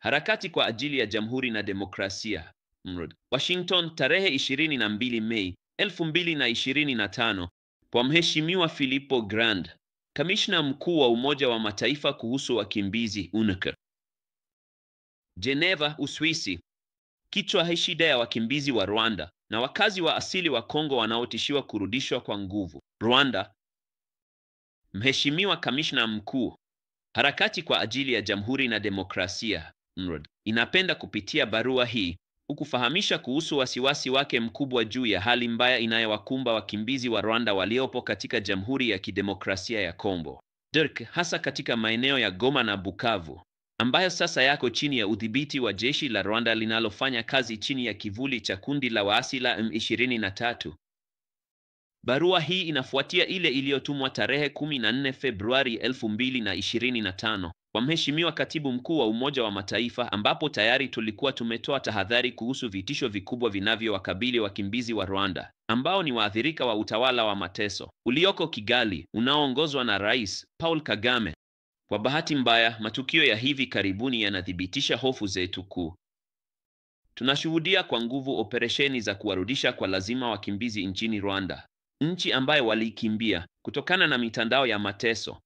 Harakati kwa ajili ya Jamhuri na Demokrasia. Washington, tarehe 22 Mei 2025, kwa Mheshimiwa Filippo Grandi, Kamishna Mkuu wa Umoja wa Mataifa kuhusu wakimbizi UNHCR. Geneva, Uswisi. Kichwa: shida ya wakimbizi wa Rwanda na wakazi wa asili wa Kongo wanaotishiwa kurudishwa kwa nguvu Rwanda. Mheshimiwa Kamishna Mkuu, harakati kwa ajili ya Jamhuri na Demokrasia inapenda kupitia barua hii kukufahamisha kuhusu wasiwasi wake mkubwa juu ya hali mbaya inayowakumba wakimbizi wa Rwanda waliopo katika Jamhuri ya Kidemokrasia ya Kongo DRC, hasa katika maeneo ya Goma na Bukavu ambayo sasa yako chini ya udhibiti wa jeshi la Rwanda linalofanya kazi chini ya kivuli cha kundi la waasi la M23. Barua hii inafuatia ile iliyotumwa tarehe 14 Februari 2025 kwa Mheshimiwa Katibu Mkuu wa Umoja wa Mataifa, ambapo tayari tulikuwa tumetoa tahadhari kuhusu vitisho vikubwa vinavyowakabili wakimbizi wa Rwanda ambao ni waathirika wa utawala wa mateso ulioko Kigali unaoongozwa na Rais Paul Kagame. Kwa bahati mbaya, matukio ya hivi karibuni yanathibitisha hofu zetu kuu. Tunashuhudia kwa nguvu operesheni za kuwarudisha kwa lazima wakimbizi nchini Rwanda, nchi ambayo walikimbia kutokana na mitandao ya mateso.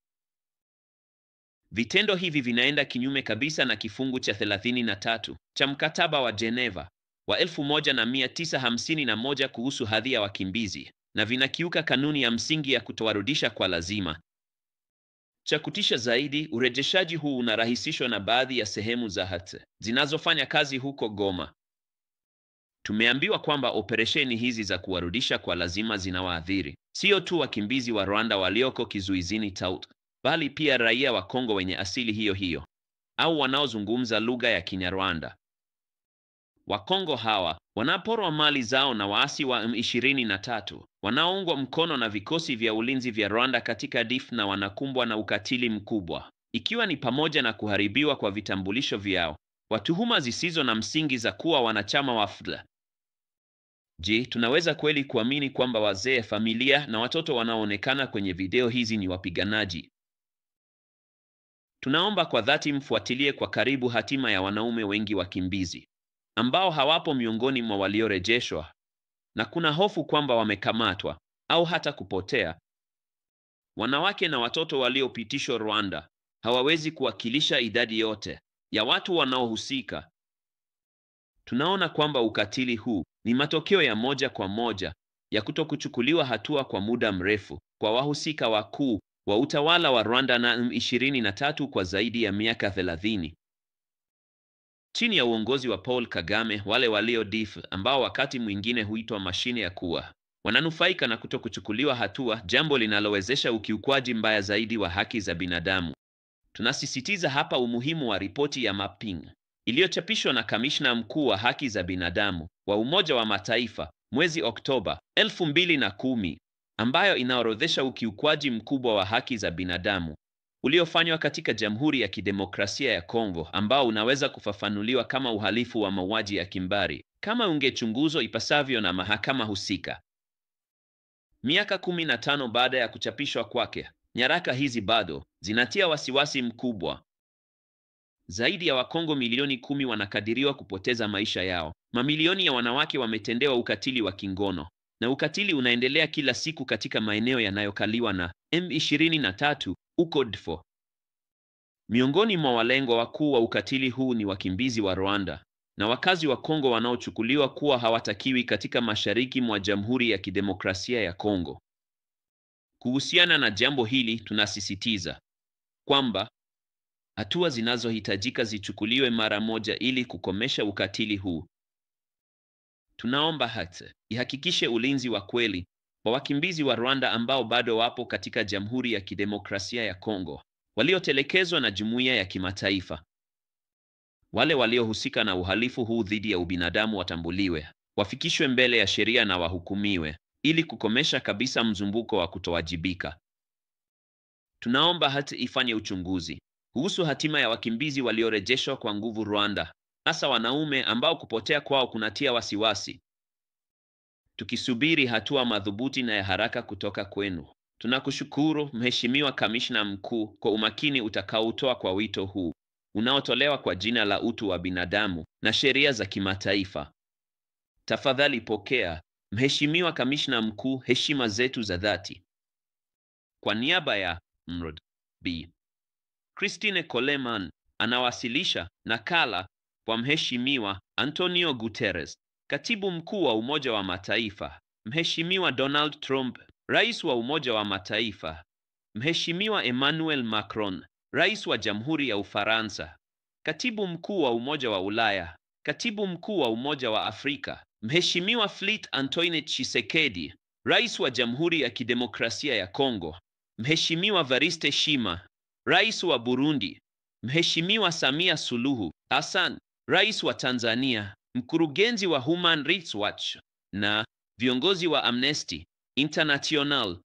Vitendo hivi vinaenda kinyume kabisa na kifungu cha 33 cha mkataba wa Geneva wa 1951 kuhusu hadhi ya wakimbizi na vinakiuka kanuni ya msingi ya kutowarudisha kwa lazima. Cha kutisha zaidi, urejeshaji huu unarahisishwa na baadhi ya sehemu za HCR zinazofanya kazi huko Goma. Tumeambiwa kwamba operesheni hizi za kuwarudisha kwa lazima zinawaathiri sio tu wakimbizi wa Rwanda walioko kizuizini Tout, bali pia raia wa Kongo wenye asili hiyo hiyo au wanaozungumza lugha ya Kinyarwanda. Wakongo hawa wanaporwa mali zao na waasi wa M23 wanaoungwa mkono na vikosi vya ulinzi vya Rwanda katika DIF, na wanakumbwa na ukatili mkubwa, ikiwa ni pamoja na kuharibiwa kwa vitambulisho vyao kwa tuhuma zisizo na msingi za kuwa wanachama wa FDLR. Je, tunaweza kweli kuamini kwamba wazee, familia na watoto wanaoonekana kwenye video hizi ni wapiganaji? Tunaomba kwa dhati mfuatilie kwa karibu hatima ya wanaume wengi wakimbizi ambao hawapo miongoni mwa waliorejeshwa, na kuna hofu kwamba wamekamatwa au hata kupotea. Wanawake na watoto waliopitishwa Rwanda hawawezi kuwakilisha idadi yote ya watu wanaohusika. Tunaona kwamba ukatili huu ni matokeo ya moja kwa moja ya kutokuchukuliwa hatua kwa muda mrefu kwa wahusika wakuu wa utawala wa Rwanda na M23 kwa zaidi ya miaka 30. Chini ya uongozi wa Paul Kagame, wale walio DIF, ambao wakati mwingine huitwa mashine ya kuwa, wananufaika na kutokuchukuliwa hatua, jambo linalowezesha ukiukwaji mbaya zaidi wa haki za binadamu. Tunasisitiza hapa umuhimu wa ripoti ya mapping iliyochapishwa na Kamishna Mkuu wa Haki za Binadamu wa Umoja wa Mataifa mwezi Oktoba 2010, ambayo inaorodhesha ukiukwaji mkubwa wa haki za binadamu uliofanywa katika Jamhuri ya Kidemokrasia ya Kongo, ambao unaweza kufafanuliwa kama uhalifu wa mauaji ya kimbari kama ungechunguzwa ipasavyo na mahakama husika. Miaka 15 baada ya kuchapishwa kwake, nyaraka hizi bado zinatia wasiwasi mkubwa. Zaidi ya Wakongo milioni 10 wanakadiriwa kupoteza maisha yao. Mamilioni ya wanawake wametendewa ukatili wa kingono, na ukatili unaendelea kila siku katika maeneo yanayokaliwa na M23 uko DFO. Miongoni mwa walengwa wakuu wa ukatili huu ni wakimbizi wa Rwanda na wakazi wa Kongo wanaochukuliwa kuwa hawatakiwi katika mashariki mwa Jamhuri ya Kidemokrasia ya Kongo. Kuhusiana na jambo hili, tunasisitiza kwamba hatua zinazohitajika zichukuliwe mara moja ili kukomesha ukatili huu. Tunaomba HCR ihakikishe ulinzi wa kweli kwa wakimbizi wa Rwanda ambao bado wapo katika Jamhuri ya Kidemokrasia ya Kongo, waliotelekezwa na jumuiya ya kimataifa. Wale waliohusika na uhalifu huu dhidi ya ubinadamu watambuliwe, wafikishwe mbele ya sheria na wahukumiwe ili kukomesha kabisa mzunguko wa kutowajibika. Tunaomba HCR ifanye uchunguzi kuhusu hatima ya wakimbizi waliorejeshwa kwa nguvu Rwanda, hasa wanaume ambao kupotea kwao kunatia wasiwasi. Tukisubiri hatua madhubuti na ya haraka kutoka kwenu, tunakushukuru Mheshimiwa Kamishna Mkuu kwa umakini utakaotoa kwa wito huu unaotolewa kwa jina la utu wa binadamu na sheria za kimataifa. Tafadhali pokea, Mheshimiwa Kamishna Mkuu, heshima zetu za dhati. Kwa niaba ya MRD, B. Christine Coleman anawasilisha nakala kwa Mheshimiwa Antonio Guterres, Katibu Mkuu wa Umoja wa Mataifa, Mheshimiwa Donald Trump, Rais wa Umoja wa Mataifa, Mheshimiwa Emmanuel Macron, Rais wa Jamhuri ya Ufaransa, Katibu Mkuu wa Umoja wa Ulaya, Katibu Mkuu wa Umoja wa Afrika, Mheshimiwa Fleet Antoine Tshisekedi, Rais wa Jamhuri ya Kidemokrasia ya Kongo, Mheshimiwa Variste Shima, Rais wa Burundi, Mheshimiwa Samia Suluhu Hassan, Rais wa Tanzania, mkurugenzi wa Human Rights Watch na viongozi wa Amnesty International